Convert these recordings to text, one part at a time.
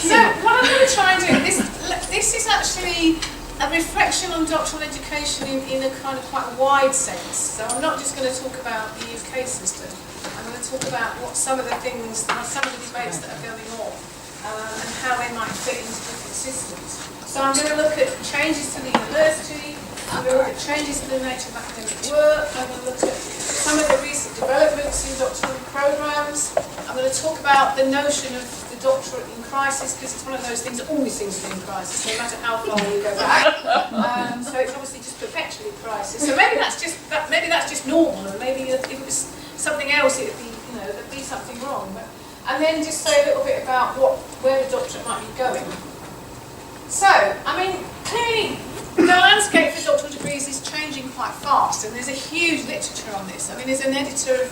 So what I'm going to try and do, this is actually a reflection on doctoral education in a kind of quite wide sense. So I'm not just going to talk about the UK system. I'm going to talk about what some of the things, some of the debates that are going on, and how they might fit into different systems. So I'm going to look at changes to the university. I'm going to look at changes to the nature of academic work. I'm going to look at some of the recent developments in doctoral programs. I'm going to talk about the notion of the doctorate in crisis, because it's one of those things that always seems to be in crisis, no matter how far we go back. So it's obviously just perpetually crisis. So maybe that's just normal, and maybe if it was something else, it'd be, there'd be something wrong. And then just say a little bit about where the doctorate might be going. So, I mean, clearly, the landscape for doctoral degrees is changing quite fast, and there's a huge literature on this. I mean, as an editor of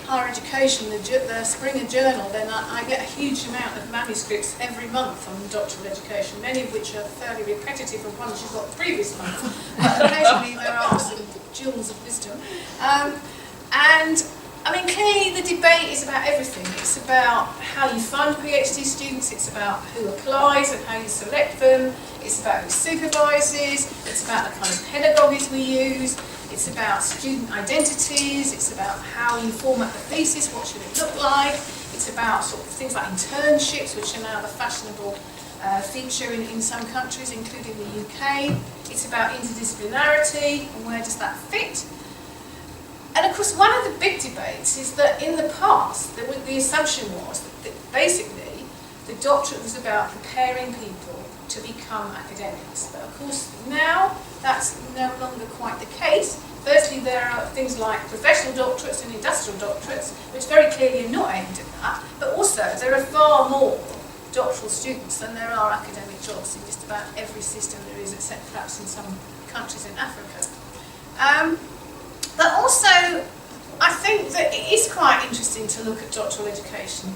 higher education, the Springer Journal, then I get a huge amount of manuscripts every month on doctoral education, many of which are fairly repetitive of ones you got the previous month. But occasionally there are some jewels of wisdom. And I mean, clearly the debate is about everything. It's about how you fund PhD students, it's about who applies and how you select them, it's about who supervises, it's about the kind of pedagogies we use, it's about student identities, it's about how you format the thesis, what should it look like, it's about sort of things like internships, which are now the fashionable feature in some countries, including the UK. It's about interdisciplinarity and where does that fit. And of course, one of the big debates is that in the past, the assumption was that basically the doctorate was about preparing people to become academics. But of course, now that's no longer quite the case. Firstly, there are things like professional doctorates and industrial doctorates, which very clearly are not aimed at that. But also, there are far more doctoral students than there are academic jobs in just about every system there is, except perhaps in some countries in Africa. But also, I think that it is quite interesting to look at doctoral education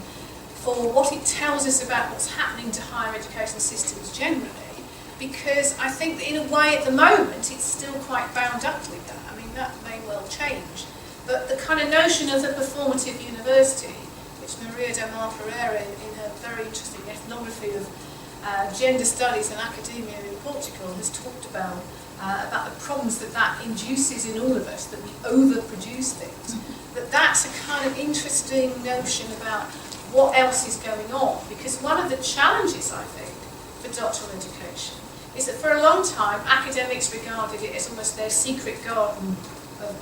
for what it tells us about what's happening to higher education systems generally, because I think that in a way at the moment it's still quite bound up with that. I mean, that may well change. But the kind of notion of the performative university, which Maria del Mar Pereira, in her very interesting ethnography of gender studies and academia in Portugal, has talked about the problems that induces in all of us, that we overproduce things. That's a kind of interesting notion about what else is going on, because one of the challenges, I think, for doctoral education is that for a long time academics regarded it as almost their secret garden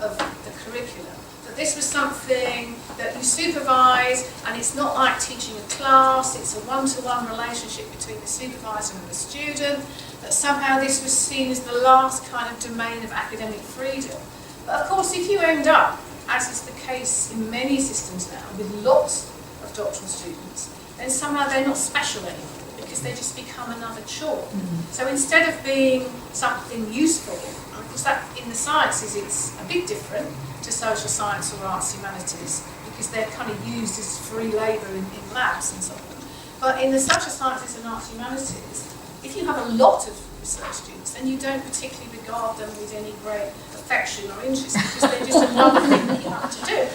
of the curriculum. That this was something that you supervise, and it's not like teaching a class, it's a one-to-one relationship between the supervisor and the student, that somehow this was seen as the last kind of domain of academic freedom. But of course, if you end up, as is the case in many systems now, with lots of doctoral students, then somehow they're not special anymore, because they just become another chore. So instead of being something useful, because that in the sciences it's a bit different to social science or arts humanities, because they're kind of used as free labour in labs and so on. But in the social sciences and arts humanities, if you have a lot of research students, then you don't particularly regard them with any great affection or interest, because they're just another thing that you have to do.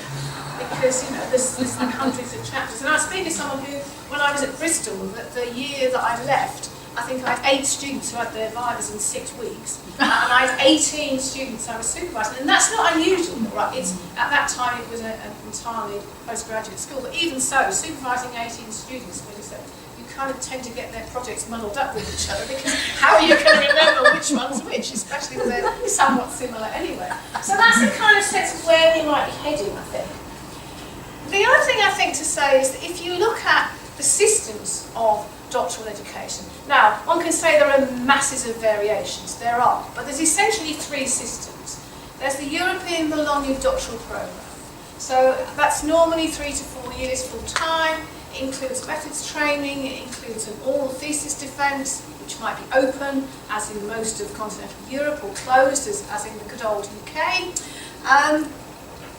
Because, there's like hundreds of chapters. And I was speaking to someone who, when I was at Bristol, the year that I left, I think I had 8 students who had their vivas in 6 weeks, and I had 18 students I was supervising, and that's not unusual, right? At that time it was an entirely postgraduate school, but even so, supervising 18 students, you kind of tend to get their projects muddled up with each other, because how are you going to remember which one's which, especially when they're somewhat similar anyway. So that's the kind of sense of where we might be heading, I think. The other thing I think to say is that if you look at the systems of doctoral education, now one can say there are masses of variations, there are, but there's essentially 3 systems. There's the European Bologna Doctoral Programme. So that's normally 3 to 4 years full time. It includes methods training, it includes an oral thesis defence, which might be open, as in most of continental Europe, or closed, as in the good old UK.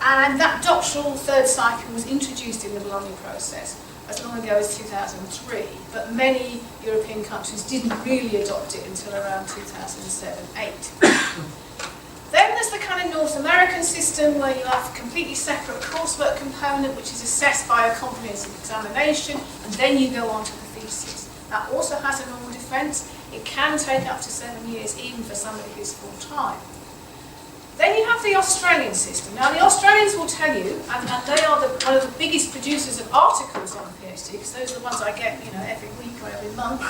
And that doctoral 3rd cycle was introduced in the Bologna process as long ago as 2003, but many European countries didn't really adopt it until around 2007-8. Then there's the kind of North American system where you have a completely separate coursework component, which is assessed by a comprehensive examination, and then you go on to the thesis That also has a normal defence. It can take up to 7 years, even for somebody who's full-time. Then you have the Australian system. Now the Australians will tell you, and they are one of the biggest producers of articles on PhD, because those are the ones I get, every week or every month,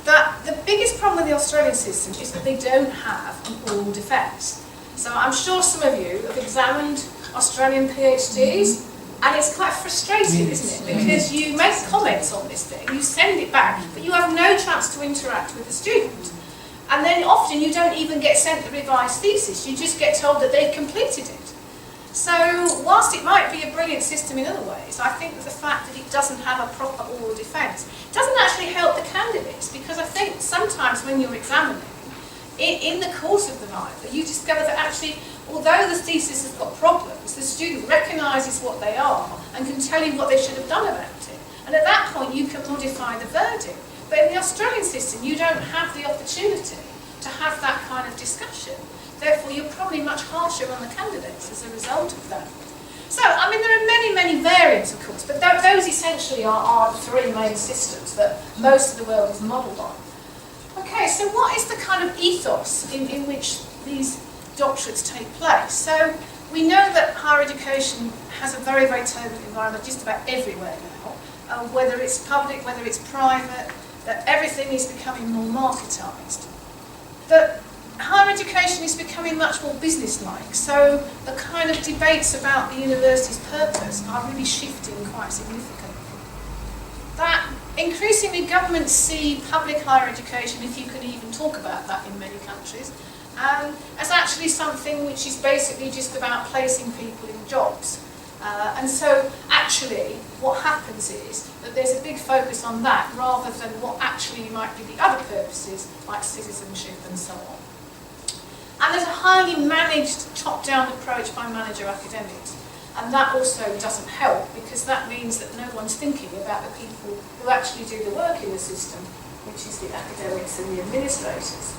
that the biggest problem with the Australian system is that they don't have an oral defence. So I'm sure some of you have examined Australian PhDs, and it's quite frustrating, isn't it? Because you make comments on this thing, you send it back, but you have no chance to interact with the student. And then often you don't even get sent the revised thesis, you just get told that they've completed it. So whilst it might be a brilliant system in other ways, I think that the fact that it doesn't have a proper oral defence doesn't actually help the candidates, because I think sometimes when you're examining, in the course of the Viva, you discover that actually, although the thesis has got problems, the student recognises what they are and can tell you what they should have done about it. And at that point you can modify the verdict. But in the Australian system, you don't have the opportunity to have that kind of discussion. Therefore, you're probably much harsher on the candidates as a result of that. So, there are many, many variants, of course, but those essentially are the three main systems that most of the world is modelled on. Okay, so what is the kind of ethos in which these doctorates take place? So, we know that higher education has a very, very turbulent environment just about everywhere now, whether it's public, whether it's private, that everything is becoming more marketised. That higher education is becoming much more business-like, so the kind of debates about the university's purpose are really shifting quite significantly. That increasingly governments see public higher education, if you can even talk about that in many countries, as actually something which is basically just about placing people in jobs. And so actually what happens is that there's a big focus on that rather than what actually might be the other purposes like citizenship and so on. And there's a highly managed top-down approach by manager academics, and that also doesn't help because that means that no one's thinking about the people who actually do the work in the system, which is the academics and the administrators.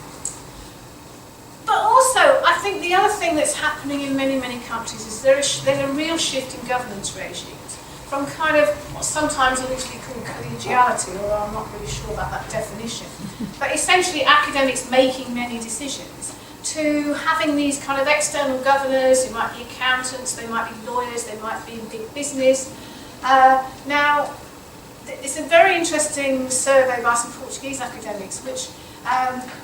But also, I think the other thing that's happening in many, many countries is there's a real shift in governance regimes from kind of what's sometimes loosely called collegiality, although I'm not really sure about that definition, but essentially academics making many decisions, to having these kind of external governors who might be accountants, they might be lawyers, they might be in big business. Now, it's a very interesting survey by some Portuguese academics which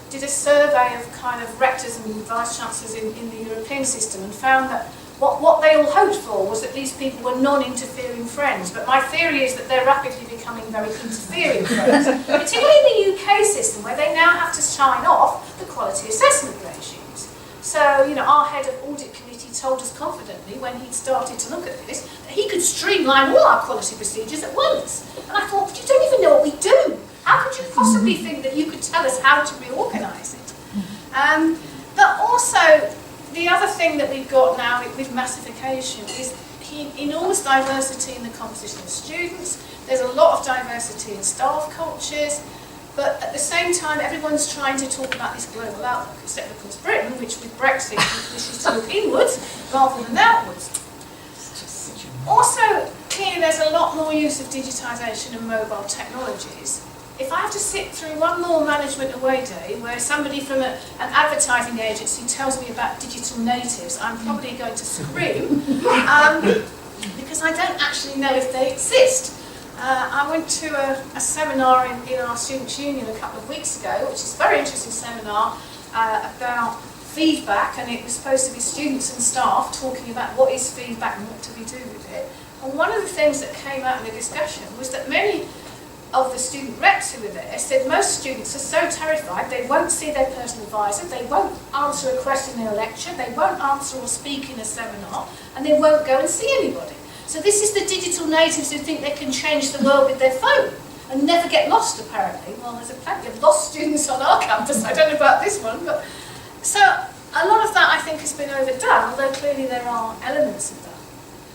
did a survey of kind of rectors and vice chancellors in the European system and found that what they all hoped for was that these people were non-interfering friends. But my theory is that they're rapidly becoming very interfering friends, particularly in the UK system where they now have to sign off the quality assessment regimes. So, our head of audit committee told us confidently when he'd started to look at this that he could streamline all our quality procedures at once. And I thought, but you don't even know what we do. How could you possibly think that you could tell us how to reorganise it? But also, the other thing that we've got now with massification is enormous diversity in the composition of students. There's a lot of diversity in staff cultures, but at the same time, everyone's trying to talk about this global outlook, except of course Britain, which with Brexit wishes to look inwards rather than outwards. Also, clearly there's a lot more use of digitisation and mobile technologies. If I have to sit through one more management away day where somebody from an advertising agency tells me about digital natives, I'm probably going to scream because I don't actually know if they exist. I went to a seminar in our Students' Union a couple of weeks ago, which is a very interesting seminar about feedback, and it was supposed to be students and staff talking about what is feedback and what do we do with it. And one of the things that came out in the discussion was that many of the student reps who were there said most students are so terrified they won't see their personal advisor, they won't answer a question in a lecture, they won't answer or speak in a seminar, and they won't go and see anybody. So this is the digital natives who think they can change the world with their phone and never get lost, apparently. Well, there's plenty of lost students on our campus, I don't know about this one, but so a lot of that I think has been overdone, although clearly there are elements of that.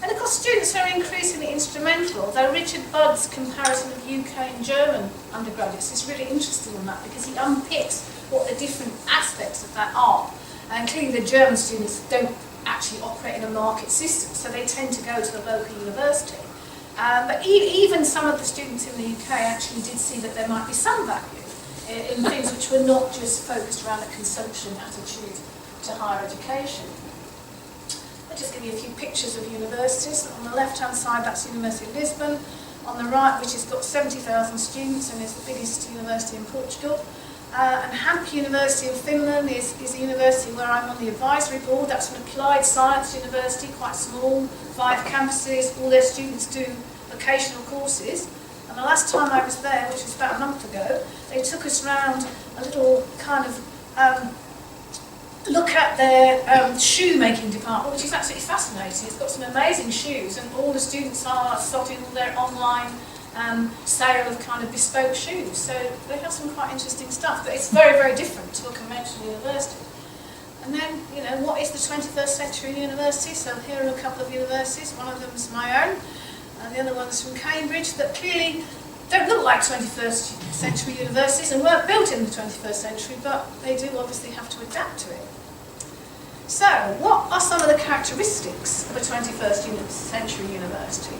And of course students are increasingly instrumental, although Richard Budd's comparison of UK and German undergraduates is really interesting on that because he unpicks what the different aspects of that are. And clearly the German students don't actually operate in a market system, so they tend to go to the local university. But even some of the students in the UK actually did see that there might be some value in things which were not just focused around a consumption attitude to higher education. I'll just give you a few pictures of universities. On the left-hand side, that's University of Lisbon. On the right, which has got 70,000 students and is the biggest university in Portugal. And Hamp University in Finland is a university where I'm on the advisory board. That's an applied science university, quite small, 5 campuses. All their students do vocational courses. And the last time I was there, which was about a month ago, they took us around a little kind of look at their shoe-making department, which is absolutely fascinating. It's got some amazing shoes, and all the students are starting all their online sale of kind of bespoke shoes. So they have some quite interesting stuff, but it's very, very different to a conventional university. And then, you know, what is the 21st century university? So here are a couple of universities. One of them is my own, and the other one's from Cambridge, that clearly don't look like 21st century universities and weren't built in the 21st century, but they do obviously have to adapt to it. So, what are some of the characteristics of a 21st century university?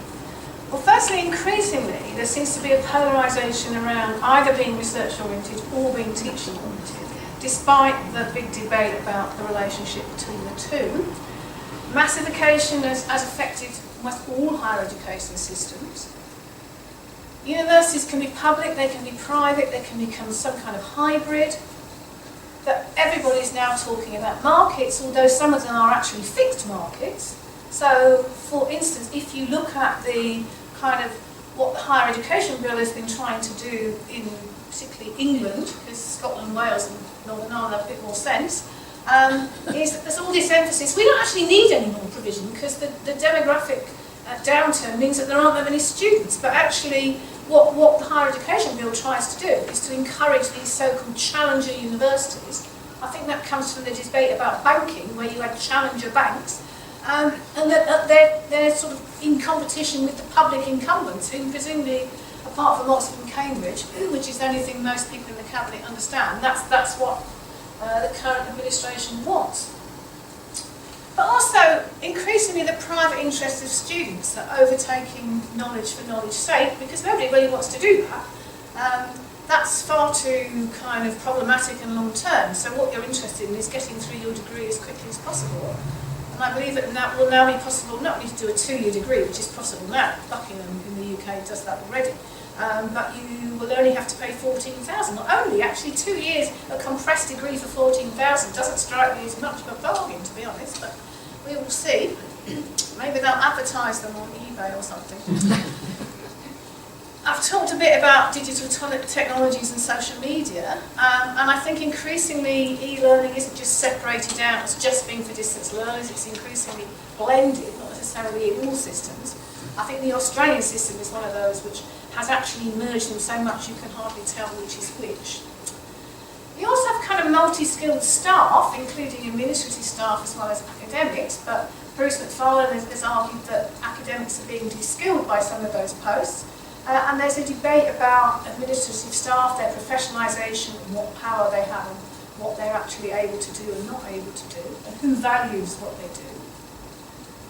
Well, firstly, increasingly, there seems to be a polarisation around either being research-oriented or being teaching-oriented, despite the big debate about the relationship between the two. Massification has affected almost all higher education systems. Universities can be public, they can be private, they can become some kind of hybrid. But everybody's now talking about markets, although some of them are actually fixed markets. So, for instance, if you look at the kind of what the higher education bill has been trying to do in particularly England, because Scotland, Wales and Northern Ireland have a bit more sense, is that there's all this emphasis. We don't actually need any more provision because the demographic downturn means that there aren't that many students, but actually what the higher education bill tries to do is to encourage these so-called challenger universities. I think that comes from the debate about banking, where you had challenger banks, and that they're sort of in competition with the public incumbents, who presumably, apart from Oxford and Cambridge, which is the only thing most people in the cabinet understand, that's what the current administration wants. But also, increasingly, the private interests of students are overtaking knowledge for knowledge's sake, because nobody really wants to do that. That's far too kind of problematic and long-term. So what you're interested in is getting through your degree as quickly as possible. And I believe that will now be possible not only to do a 2-year degree, which is possible now. Buckingham in the UK does that already. But you will only have to pay £14,000. Not only, actually 2 years, a compressed degree for £14,000 doesn't strike me as much of a bargain, to be honest, but we will see. Maybe they'll advertise them on eBay or something. I've talked a bit about digital technologies and social media, and I think increasingly e-learning isn't just separated out as just being for distance learners, it's increasingly blended, not necessarily in all systems. I think the Australian system is one of those which has actually merged them so much you can hardly tell which is which. We also have kind of multi-skilled staff, including administrative staff as well as academics, but Bruce McFarlane has argued that academics are being de-skilled by some of those posts. And there's a debate about administrative staff, their professionalisation, what power they have, and what they're actually able to do and not able to do, and who values what they do.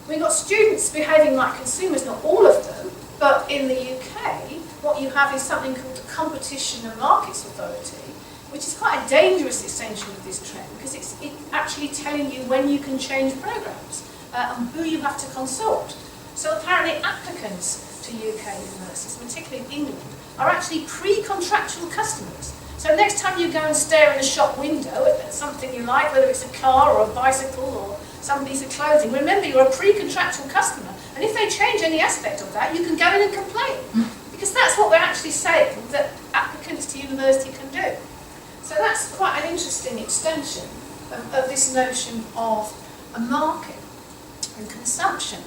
We've got students behaving like consumers, not all of them, but in the UK, what you have is something called the Competition and Markets Authority, which is quite a dangerous extension of this trend, because it's actually telling you when you can change programmes and who you have to consult. So apparently applicants to UK universities, particularly in England, are actually pre-contractual customers. So next time you go and stare in a shop window at something you like, whether it's a car or a bicycle or some piece of clothing, remember you're a pre-contractual customer, and if they change any aspect of that, you can go in and complain. Because that's what we're actually saying that applicants to university can do. So that's quite an interesting extension of this notion of a market and consumption.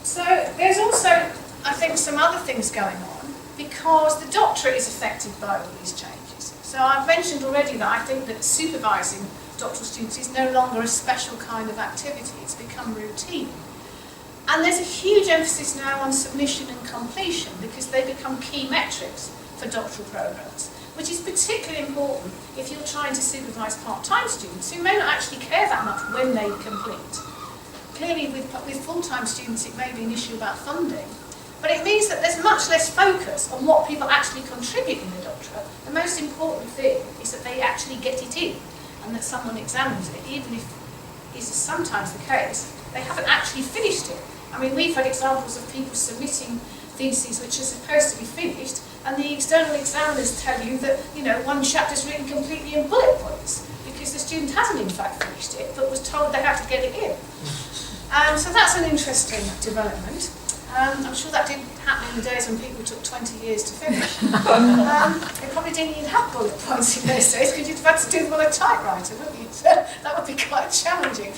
So there's also, I think, some other things going on, because the doctorate is affected by all these changes. So I've mentioned already that I think that supervising doctoral students is no longer a special kind of activity, it's become routine. And there's a huge emphasis now on submission and completion, because they become key metrics for doctoral programmes, which is particularly important if you're trying to supervise part-time students who may not actually care that much when they complete. clearly with full-time students it may be an issue about funding, but it means that there's much less focus on what people actually contribute in the doctorate. The most important thing is that they actually get it in, and that someone examines it, even if is sometimes the case, they haven't actually finished it. I mean, we've had examples of people submitting theses which are supposed to be finished, and the external examiners tell you that, you know, one chapter's written completely in bullet points, because the student hasn't in fact finished it, but was told they had to get it in. So that's an interesting development. I'm sure that didn't happen in the days when people took 20 years to finish. They probably didn't even have bullet points in those days, because you'd have had to do them on a typewriter, wouldn't you? So that would be quite challenging.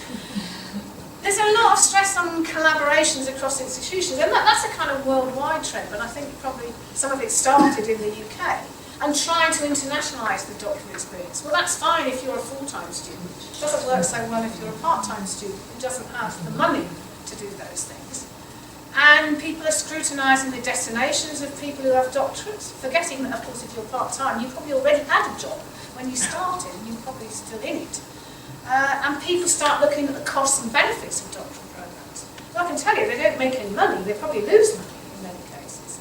There's a lot of stress on collaborations across institutions, and that's a kind of worldwide trend, but I think probably some of it started in the UK, and trying to internationalise the doctoral experience. Well, that's fine if you're a full-time student. It doesn't work so well if you're a part-time student who doesn't have the money to do those things. And people are scrutinising the destinations of people who have doctorates, forgetting that, of course, if you're part-time, you probably already had a job when you started, and you're probably still in it. And people start looking at the costs and benefits of doctoral programmes. Well, I can tell you, they don't make any money, they probably lose money in many cases.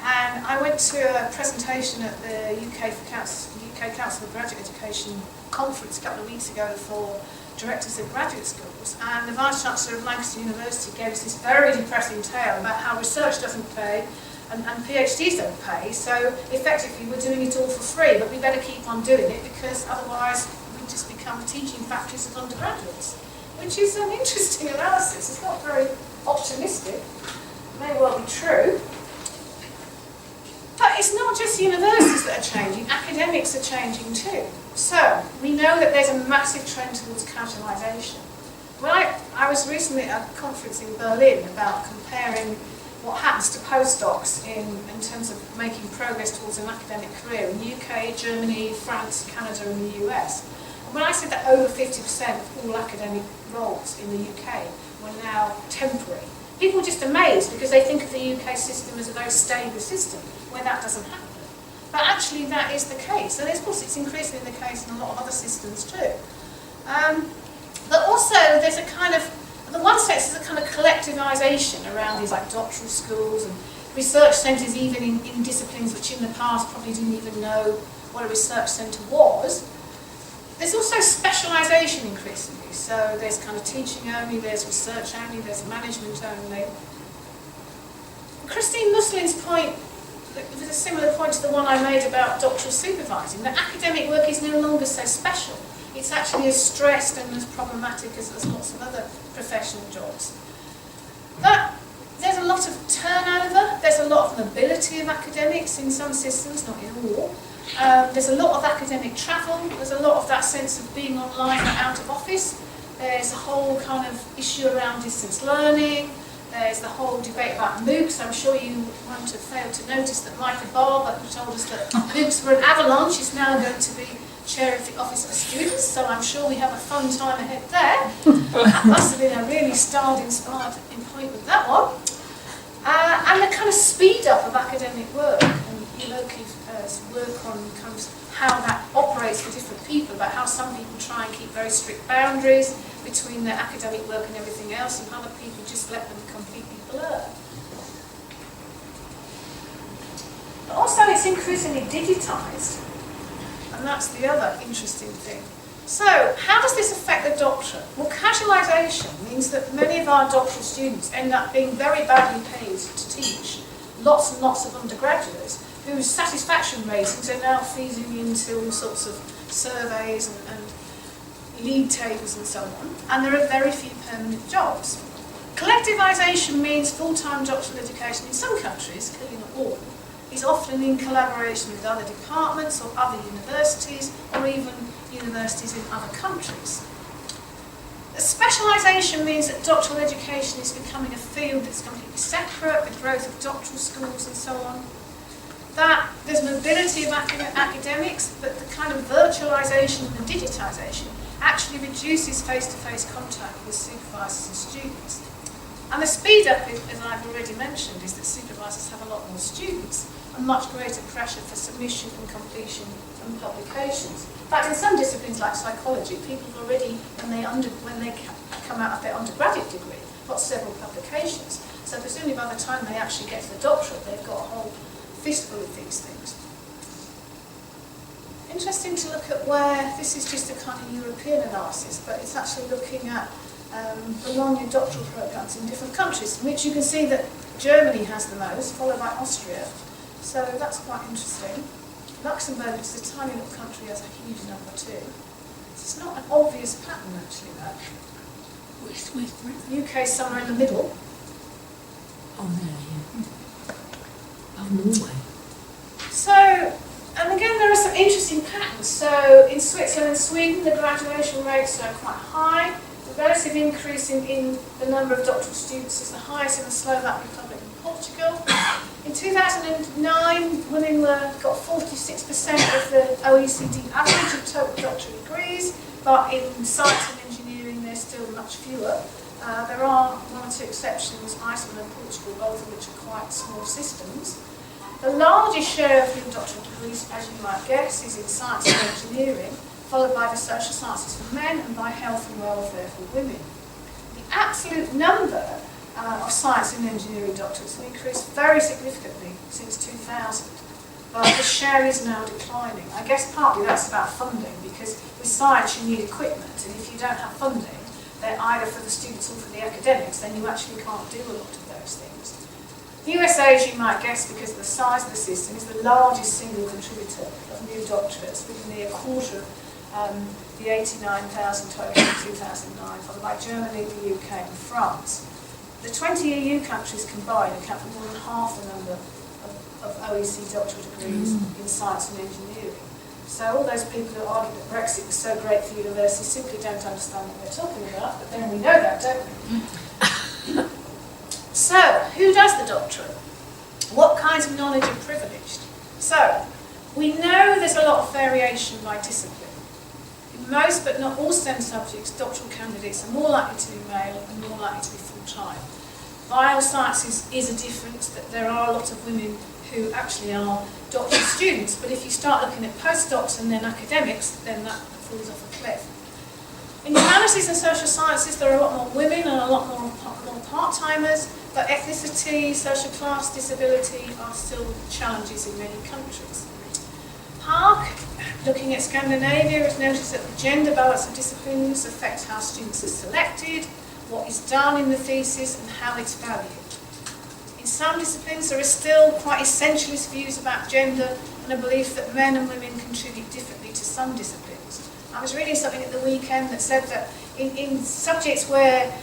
And I went to a presentation at the UK Council of Graduate Education conference a couple of weeks ago for directors of graduate schools, and the Vice-Chancellor of Lancaster University gave us this very depressing tale about how research doesn't pay and PhDs don't pay, so effectively we're doing it all for free, but we better keep on doing it because otherwise we just become teaching factories of undergraduates, which is an interesting analysis. It's not very optimistic. It may well be true. But it's not just universities that are changing, academics are changing too. So, we know that there's a massive trend towards casualisation. Well, I was recently at a conference in Berlin about comparing what happens to postdocs in terms of making progress towards an academic career in the UK, Germany, France, Canada and the US. And when I said that over 50% of all academic roles in the UK were now temporary, people were just amazed because they think of the UK system as a very stable system, where that doesn't happen. But actually that is the case, and of course it's increasingly the case in a lot of other systems too. But also there's a kind of, in the one sense there's a kind of collectivisation around these like doctoral schools and research centres even in disciplines which in the past probably didn't even know what a research centre was. There's also specialisation increasingly, so there's kind of teaching only, there's research only, there's management only. Christine Muslin's point was a similar point to the one I made about doctoral supervising, that academic work is no longer so special. It's actually as stressed and as problematic as lots of other professional jobs. But there's a lot of turnover, there's a lot of mobility of academics in some systems, not in all. There's a lot of academic travel, there's a lot of that sense of being online or out of office. There's a whole kind of issue around distance learning. There's the whole debate about MOOCs. I'm sure you won't have failed to notice that Michael Barber, who told us that MOOCs were an avalanche, is now going to be chair of the Office for Students, so I'm sure we have a fun time ahead there. That must have been a really inspired point with that one. And the kind of speed up of academic work, and Loki's work on kind of how that operates for different people, about how some people try and keep very strict boundaries between their academic work and everything else, and other people just let them completely blur. But also it's increasingly digitised, and that's the other interesting thing. So, how does this affect the doctorate? Well, casualisation means that many of our doctoral students end up being very badly paid to teach lots and lots of undergraduates whose satisfaction ratings are now feeding into all sorts of surveys and league tables and so on, and there are very few permanent jobs. Collectivisation means full-time doctoral education in some countries, clearly not all, is often in collaboration with other departments or other universities, or even universities in other countries. Specialisation means that doctoral education is becoming a field that's completely separate, the growth of doctoral schools and so on. That there's mobility of academics, but the kind of virtualisation and digitisation actually reduces face-to-face contact with supervisors and students. And the speed up, as I've already mentioned, is that supervisors have a lot more students, a much greater pressure for submission and completion and publications. In fact, in some disciplines like psychology, people have already, when they come out of their undergraduate degree, got several publications. So presumably by the time they actually get to the doctorate, they've got a whole fistful of these things. Interesting to look at where, this is just a kind of European analysis, but it's actually looking at belonging doctoral programs in different countries, in which you can see that Germany has the most, followed by Austria. So that's quite interesting. Luxembourg, which is a tiny little country, has a huge number too. It's not an obvious pattern actually, that. UK is somewhere in the middle. Oh, there, yeah. Oh, Norway. So, and again, there are some interesting patterns. So, in Switzerland and Sweden, the graduation rates are quite high. The relative increase in the number of doctoral students is the highest in the Slovak Republic and Portugal. In 2009, women got 46% of the OECD average of total doctoral degrees, but in science and engineering, there's still much fewer. There are one or two exceptions, Iceland and Portugal, both of which are quite small systems. The largest share of new doctoral degrees, as you might guess, is in science and engineering, followed by the social sciences for men and by health and welfare for women. The absolute number of science and engineering doctorates has increased very significantly since 2000, but the share is now declining. I guess partly that's about funding, because with science you need equipment, and if you don't have funding, they're either for the students or for the academics, then you actually can't do a lot of those things. The USA, as you might guess, because of the size of the system, is the largest single contributor of new doctorates, with nearly a quarter of the 89,000 total in 2009, followed by Germany, the UK and France. The 20 EU countries combined account for more than half the number of OECD doctoral degrees in science and engineering. So all those people who argue that Brexit was so great for universities simply don't understand what they're talking about, but then we know that, don't we? So, who does the doctorate? What kinds of knowledge are privileged? So, we know there's a lot of variation by discipline. In most, but not all STEM subjects, doctoral candidates are more likely to be male and more likely to be full-time. Biosciences is a difference, that there are a lot of women who actually are doctoral students, but if you start looking at postdocs and then academics, then that falls off a cliff. In humanities and social sciences, there are a lot more women and a lot more part-timers, but ethnicity, social class, disability are still challenges in many countries. Park, looking at Scandinavia, has noticed that the gender balance of disciplines affects how students are selected, what is done in the thesis, and how it's valued. In some disciplines, there are still quite essentialist views about gender and a belief that men and women contribute differently to some disciplines. I was reading something at the weekend that said that in subjects where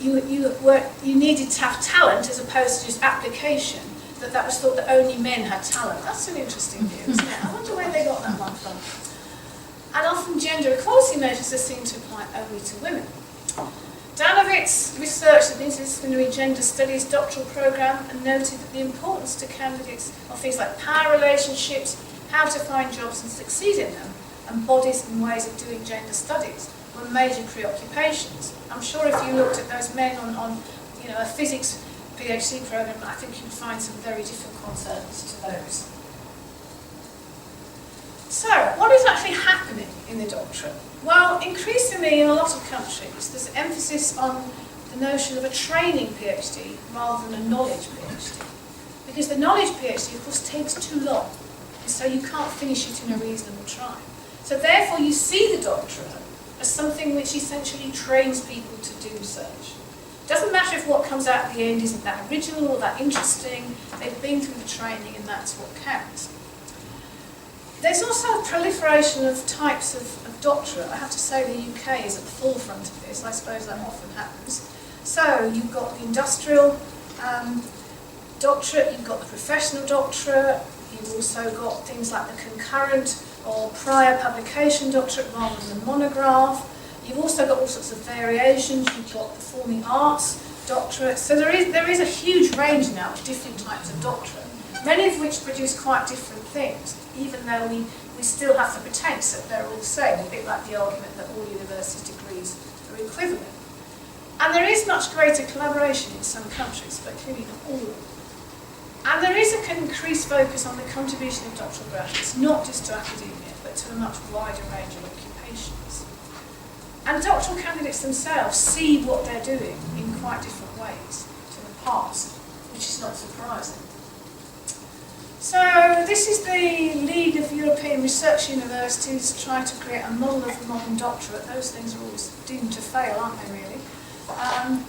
you needed to have talent as opposed to just application, that was thought that only men had talent. That's an interesting view, isn't it? I wonder where they got that one from. And often gender equality measures are seen to apply only to women. Danovitz researched the interdisciplinary gender studies doctoral program and noted that the importance to candidates of things like power relationships, how to find jobs and succeed in them, and bodies and ways of doing gender studies were major preoccupations. I'm sure if you looked at those men on a physics PhD program, I think you'd find some very different concerns to those. So, what is actually happening in the doctorate? Well, increasingly in a lot of countries, there's an emphasis on the notion of a training PhD rather than a knowledge PhD. Because the knowledge PhD, of course, takes too long, and so you can't finish it in a reasonable time. So therefore you see the doctorate as something which essentially trains people to do research. It doesn't matter if what comes out at the end isn't that original or that interesting, they've been through the training and that's what counts. There's also a proliferation of types of doctorate. I have to say the UK is at the forefront of this. I suppose that often happens. So you've got the industrial doctorate, you've got the professional doctorate, you've also got things like the concurrent or prior publication doctorate rather than the monograph. You've also got all sorts of variations. You've got performing arts doctorate. So there is a huge range now of different types of doctorate, many of which produce quite different things, even though we still have the pretense that they're all the same, a bit like the argument that all university degrees are equivalent. And there is much greater collaboration in some countries, but clearly not all of them. And there is is an increased focus on the contribution of doctoral graduates, not just to academia, but to a much wider range of occupations. And doctoral candidates themselves see what they're doing in quite different ways to the past, which is not surprising. So this is the League of European Research Universities trying to create a model of the modern doctorate. Those things are always doomed to fail, aren't they, really?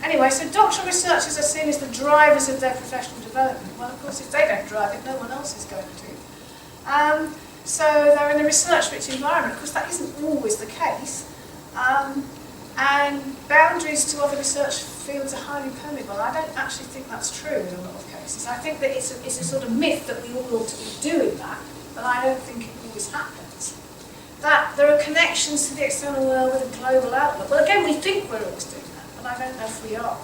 Anyway, so doctoral researchers are seen as the drivers of their professional development. Well, of course, if they don't drive it, no one else is going to. So they're in a research-rich environment. Of course, that isn't always the case. And boundaries to other research fields are highly permeable. I don't actually think that's true in a lot of cases. I think that it's a sort of myth that we all ought to be doing that, but I don't think it always happens. That there are connections to the external world with a global outlook. Well, again, we think we're always doing that, but I don't know if we are.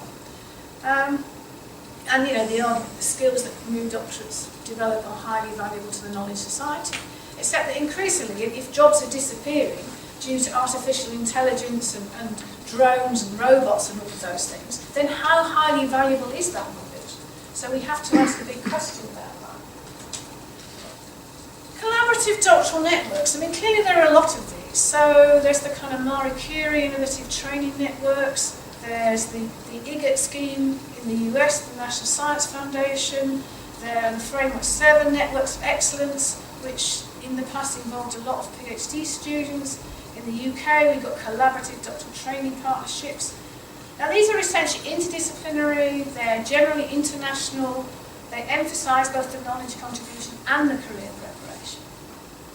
And, you know, the skills that new doctorates develop are highly valuable to the knowledge society. Except that increasingly, if jobs are disappearing due to artificial intelligence and drones and robots and all of those things, then how highly valuable is that knowledge? So we have to ask a big question about that. Collaborative doctoral networks. I mean, clearly there are a lot of these. So there's the kind of Marie Curie innovative training networks. There's the IGET scheme in the US, the National Science Foundation. There are the Framework 7 networks of excellence, which in the past involved a lot of PhD students. In the UK, we've got collaborative doctoral training partnerships. Now, these are essentially interdisciplinary, they're generally international, they emphasise both the knowledge contribution and the career preparation.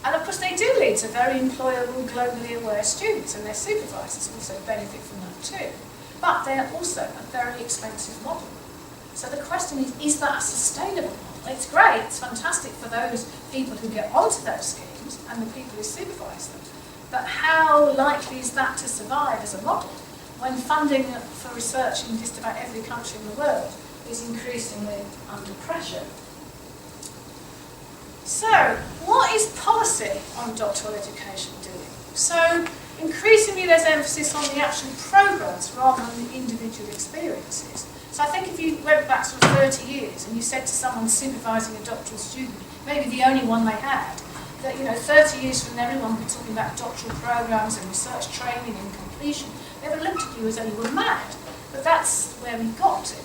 And of course, they do lead to very employable, globally aware students, and their supervisors also benefit from that too. But they're also a very expensive model. So the question is that a sustainable model? It's great, it's fantastic for those people who get onto those schemes and the people who supervise them. But how likely is that to survive as a model when funding for research in just about every country in the world is increasingly under pressure? So, what is policy on doctoral education doing? So, increasingly there's emphasis on the actual programmes rather than the individual experiences. So I think if you went back sort of 30 years and you said to someone supervising a doctoral student, maybe the only one they had, that 30 years from now everyone will be talking about doctoral programmes and research training and completion. They would have looked at you as though you were mad. But that's where we got to.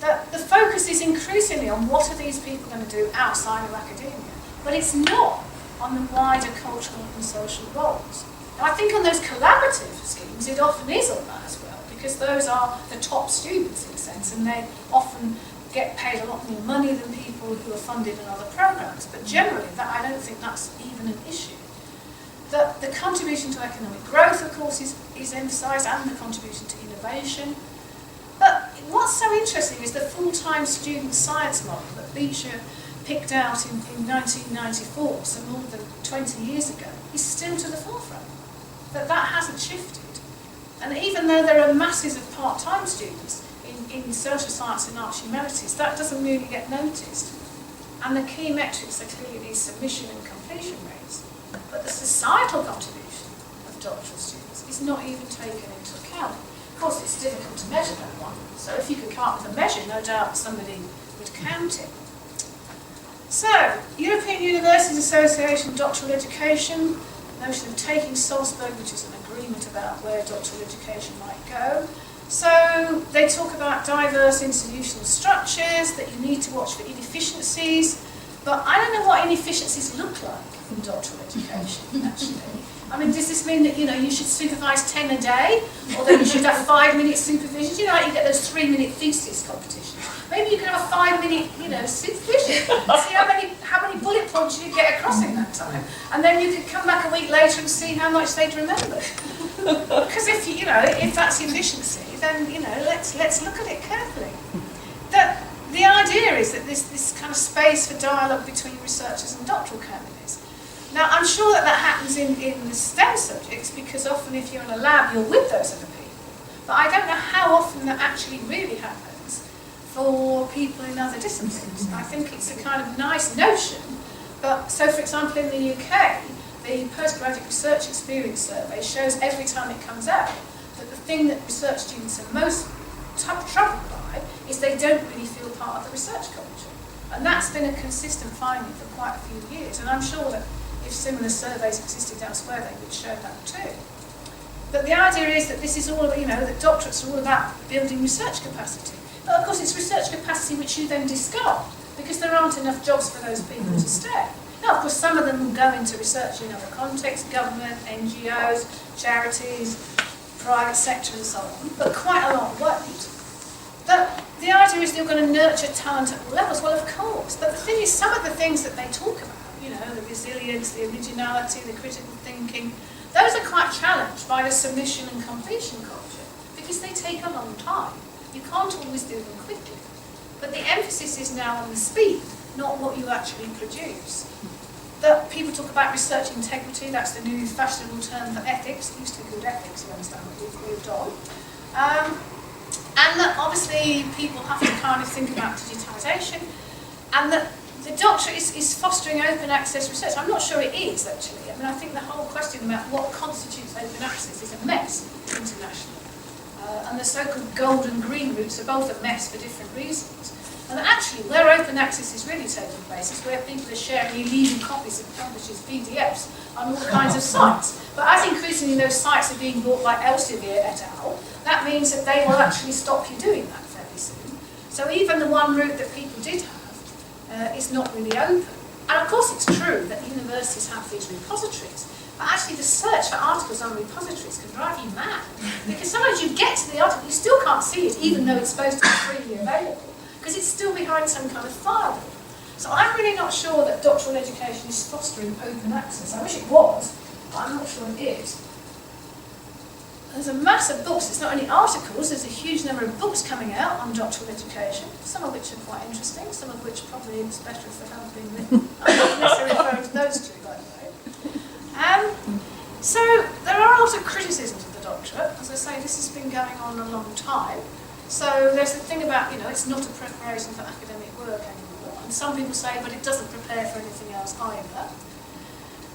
That the focus is increasingly on what are these people going to do outside of academia. But it's not on the wider cultural and social roles. Now, I think on those collaborative schemes it often is on that as well, because those are the top students in a sense, and they often get paid a lot more money than people who are funded in other programmes. But generally, I don't think that's even an issue. The contribution to economic growth, of course, is emphasised, and the contribution to innovation. But what's so interesting is the full-time student science model that Beecher picked out in 1994, so more than 20 years ago, is still to the forefront. That hasn't shifted. And even though there are masses of part-time students in social science and arts humanities, that doesn't really get noticed. And the key metrics are clearly these submission and completion rates. But the societal contribution of doctoral students is not even taken into account. Of course, it's difficult to measure that one. So if you could come up with a measure, no doubt somebody would count it. So, European Universities Association Doctoral Education, notion of taking Salzburg, which is an agreement about where doctoral education might go. So they talk about diverse institutional structures, that you need to watch for inefficiencies, but I don't know what inefficiencies look like in doctoral education, actually. I mean, does this mean that, you should supervise 10 a day, or that you should have 5-minute supervision? Like you get those 3-minute thesis competitions. Maybe you could have a 5-minute, supervision. See how many bullet points you get across in that time. And then you could come back a week later and see how much they'd remembered. Because if that's efficiency, then, let's look at it carefully. The idea is that this kind of space for dialogue between researchers and doctoral candidates. Now, I'm sure that happens in the STEM subjects, because often if you're in a lab, you're with those other people. But I don't know how often that actually really happens for people in other disciplines. I think it's a kind of nice notion. But so, for example, in the UK, the Postgraduate Research Experience Survey shows every time it comes out that the thing that research students are most troubled by is they don't really feel part of the research culture. And that's been a consistent finding for quite a few years. And I'm sure that if similar surveys existed elsewhere, they would show that too. But the idea is that this is all, that doctorates are all about building research capacity. But of course it's research capacity which you then discard, because there aren't enough jobs for those people to stay. Now, of course, some of them will go into research in other contexts, government, NGOs, charities, private sector and so on, but quite a lot won't. But the idea is that you're going to nurture talent at all levels. Well, of course, but the thing is, some of the things that they talk about, the resilience, the originality, the critical thinking, those are quite challenged by the submission and completion culture, because they take a long time. You can't always do them quickly. But the emphasis is now on the speed, not what you actually produce. That people talk about research integrity, that's the new fashionable term for ethics. It used to be good ethics, you understand, but we've moved on. And that obviously people have to kind of think about digitisation, and that the doctorate is fostering open access research. I'm not sure it is, actually. I think the whole question about what constitutes open access is a mess internationally. And the so-called gold and green routes are both a mess for different reasons. And actually, where open access is really taking place is where people are sharing illegal copies of publishers' PDFs on all kinds of sites. But as increasingly those sites are being bought by Elsevier et al., that means that they will actually stop you doing that fairly soon. So even the one route that people did have is not really open. And of course it's true that universities have these repositories, but actually the search for articles on repositories can drive you mad. Because sometimes you get to the article, you still can't see it, even though it's supposed to be freely available, because it's still behind some kind of firewall. So I'm really not sure that doctoral education is fostering open access. I wish it was, but I'm not sure it is. There's a mass of books. It's not only articles, there's a huge number of books coming out on doctoral education, some of which are quite interesting, some of which probably it's better if they haven't been written. I'm not necessarily referring to those two, by the way. So there are a lot of criticisms of the doctorate. As I say, this has been going on a long time. So there's the thing about, it's not a preparation for academic work anymore. And some people say, but it doesn't prepare for anything else either.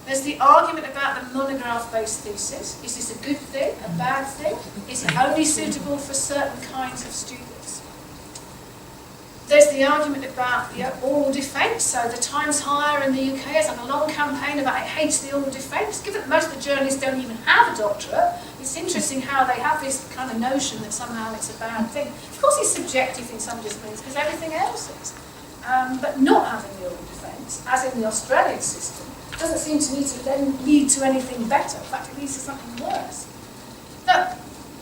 There's the argument about the monograph-based thesis. Is this a good thing, a bad thing? Is it only suitable for certain kinds of students? There's the argument about the oral defence. So the Times Higher in the UK has had a long campaign about it hates the oral defence. Given that most of the journalists don't even have a doctorate, it's interesting how they have this kind of notion that somehow it's a bad thing. Of course it's subjective in some disciplines, because everything else is. But not having the oral defence, as in the Australian system, doesn't seem to me to then lead to anything better. In fact, it leads to something worse. Now,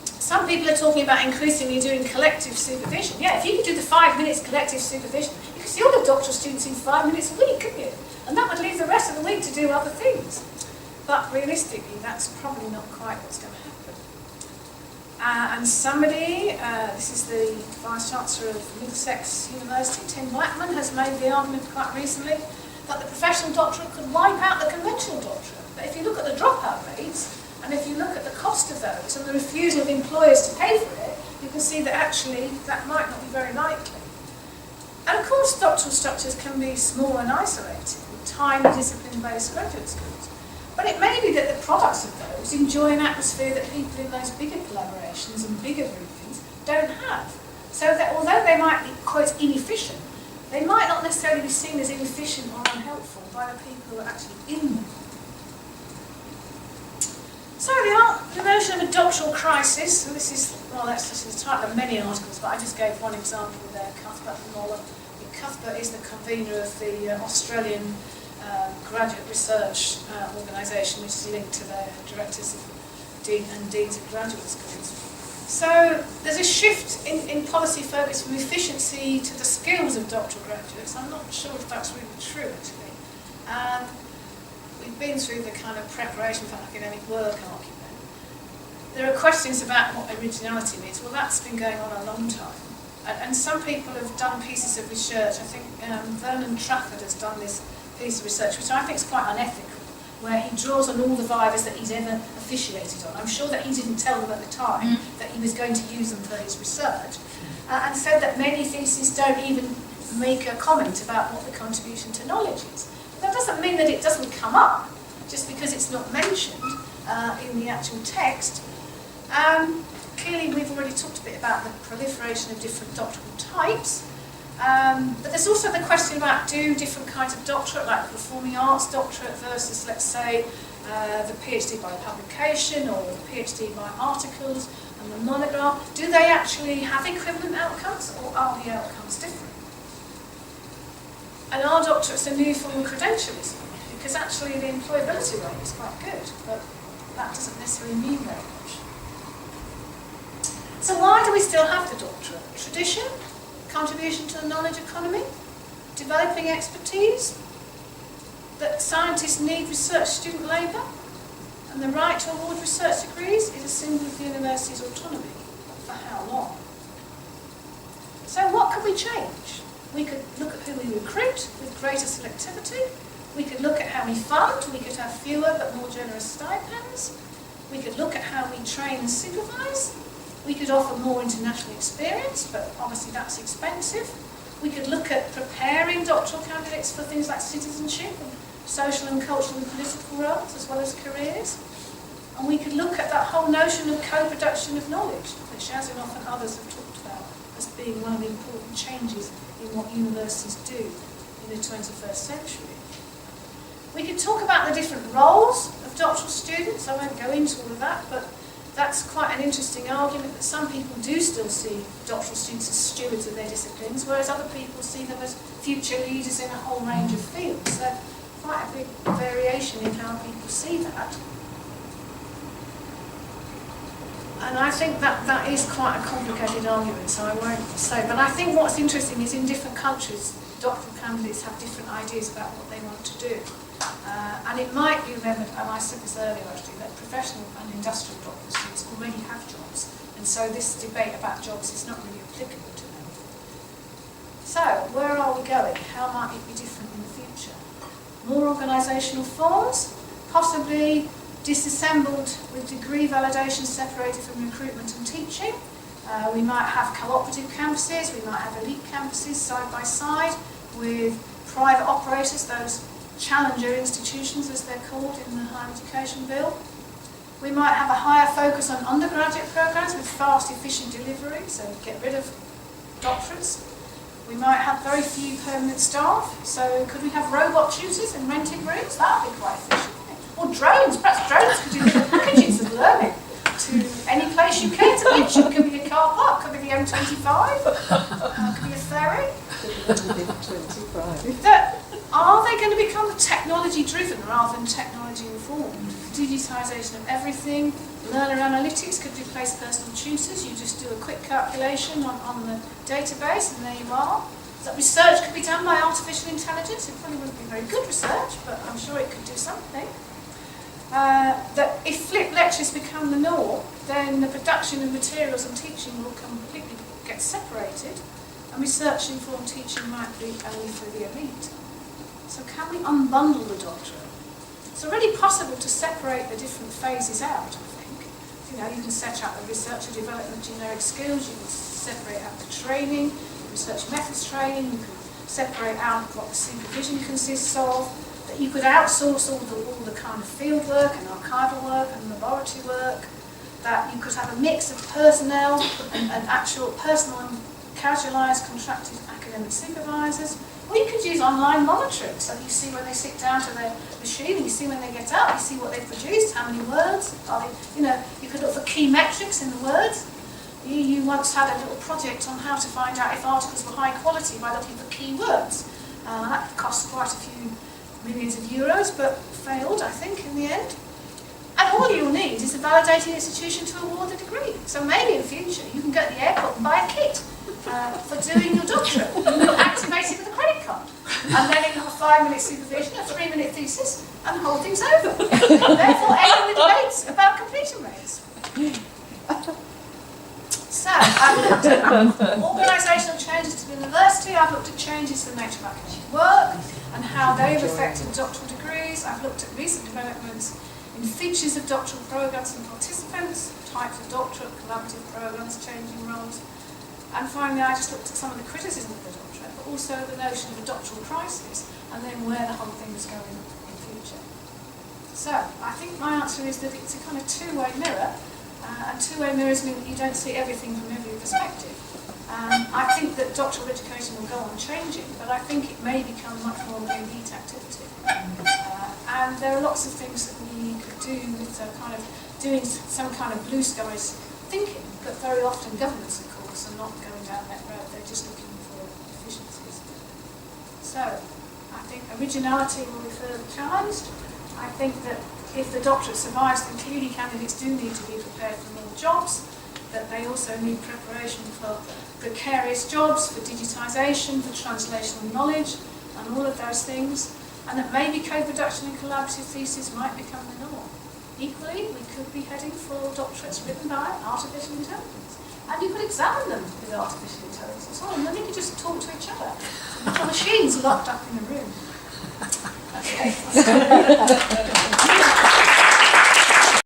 some people are talking about increasingly doing collective supervision. Yeah, if you could do the 5 minutes collective supervision, you could see all the doctoral students in 5 minutes a week, couldn't you? And that would leave the rest of the week to do other things. But realistically, that's probably not quite what's going to happen. And somebody, this is the Vice-Chancellor of Middlesex University, Tim Blackman, has made the argument quite recently that the professional doctorate could wipe out the conventional doctorate. But if you look at the dropout rates, and if you look at the cost of those and the refusal of employers to pay for it, you can see that actually that might not be very likely. And of course doctoral structures can be small and isolated, with tiny discipline-based graduate schools. But it may be that the products of those enjoy an atmosphere that people in those bigger collaborations and bigger groupings don't have. So that although they might be, quote, inefficient, they might not necessarily be seen as inefficient or unhelpful by the people who are actually in them. So the notion of a doctoral crisis, and this is, well, that's just the title of many articles, but I just gave one example there, Cuthbert and Moller. Cuthbert is the convener of the Australian Graduate Research Organisation, which is linked to their directors and deans of graduate schools. So there's a shift in policy focus from efficiency to the skills of doctoral graduates. I'm not sure if that's really true, actually. And we've been through the kind of preparation for academic work argument. There are questions about what originality means. Well, that's been going on a long time. And some people have done pieces of research. I think Vernon Trafford has done this piece of research, which I think is quite unethical, where he draws on all the vivas that he's ever officiated on. I'm sure that he didn't tell them at the time that he was going to use them for his research, and said that many theses don't even make a comment about what the contribution to knowledge is. But that doesn't mean that it doesn't come up, just because it's not mentioned in the actual text. Clearly, we've already talked a bit about the proliferation of different doctoral types. But there's also the question about do different kinds of doctorate, like the performing arts doctorate versus, let's say, the PhD by publication or the PhD by articles and the monograph, do they actually have equivalent outcomes or are the outcomes different? And are doctorates a new form of credentialism? Because actually the employability rate is quite good, but that doesn't necessarily mean very much. So why do we still have the doctorate? Tradition? Contribution to the knowledge economy? Developing expertise? That scientists need research student labour? And the right to award research degrees is a symbol of the university's autonomy. For how long? So what could we change? We could look at who we recruit with greater selectivity. We could look at how we fund. We could have fewer but more generous stipends. We could look at how we train and supervise. We could offer more international experience, but obviously that's expensive. We could look at preparing doctoral candidates for things like citizenship and social and cultural and political roles, as well as careers. And we could look at that whole notion of co-production of knowledge, which as and often others have talked about as being one of the important changes in what universities do in the 21st century. We could talk about the different roles of doctoral students. I won't go into all of that, but that's quite an interesting argument that some people do still see doctoral students as stewards of their disciplines, whereas other people see them as future leaders in a whole range of fields. So quite a big variation in how people see that. And I think that is quite a complicated argument, so I won't say. But I think what's interesting is in different countries, doctoral candidates have different ideas about what they want to do. And it might be remembered, and I said this earlier actually, that professional and industrial doctoral students already have jobs. And so this debate about jobs is not really applicable to them. So, where are we going? How might it be different in the future? More organisational forms, possibly disassembled with degree validation separated from recruitment and teaching. We might have cooperative campuses, we might have elite campuses side by side with private operators, those challenger institutions as they're called in the higher education bill. We might have a higher focus on undergraduate programmes with fast, efficient delivery, so get rid of doctorates. We might have very few permanent staff, so could we have robot tutors in rented rooms? That would be quite efficient. Or drones, perhaps drones could do little packages of learning to any place you care to reach. It could be a car park, could be the M25, could be a ferry. Are they going to become technology driven rather than technology informed? Digitisation of everything, learner analytics could replace personal tutors. You just do a quick calculation on the database and there you are. That research could be done by artificial intelligence. It probably wouldn't be very good research, but I'm sure it could do something. That if flipped lectures become the norm, then the production of materials and teaching will completely get separated, and research-informed teaching might be only for the elite. So can we unbundle the doctorate? It's already possible to separate the different phases out, I think. You know, you can set out the research and development of generic skills, you can separate out the training, research methods training, you can separate out what the supervision consists of, that you could outsource all the kind of field work and archival work and laboratory work, that you could have a mix of personnel and actual personal and casualised contracted academic supervisors, or you could use online monitoring so that you see when they sit down to their machine, and you see when they get up, you see what they've produced, how many words, are they, you know, you could look for key metrics in the words. You once had a little project on how to find out if articles were high quality by looking for keywords. That cost quite a few millions of euros, but failed, I think, in the end. And all you'll need is a validating institution to award the degree. So maybe in future you can go to the airport and buy a kit for doing your doctorate. You will activate it with a credit card. And then you have a 5-minute supervision, a 3-minute thesis, and the whole thing's over. And therefore, ending the debates about completion rates. So, I've looked at organisational changes to the university, I've looked at changes to the nature of academic work and how they've affected doctoral degrees. I've looked at recent developments in features of doctoral programmes and participants, types of doctorate, collaborative programmes, changing roles. And finally, I just looked at some of the criticism of the doctorate, but also the notion of a doctoral crisis, and then where the whole thing is going in future. So, I think my answer is that it's a kind of two-way mirror. And two-way mirrors mean that you don't see everything from every perspective. I think that doctoral education will go on changing, but I think it may become much more of an elite activity. And there are lots of things that we could do with kind of doing some kind of blue skies thinking, but very often governments, of course, are not going down that road. They're just looking for efficiencies. So, I think originality will be further challenged. I think that if the doctorate survives, then clearly candidates do need to be prepared for more jobs, that they also need preparation for precarious jobs, for digitisation, for translational knowledge, and all of those things, and that maybe co-production and collaborative thesis might become the norm. Equally, we could be heading for doctorates written by artificial intelligence. And you could examine them with artificial intelligence as well, and then you could just talk to each other. Not machines locked up in a room. Okay.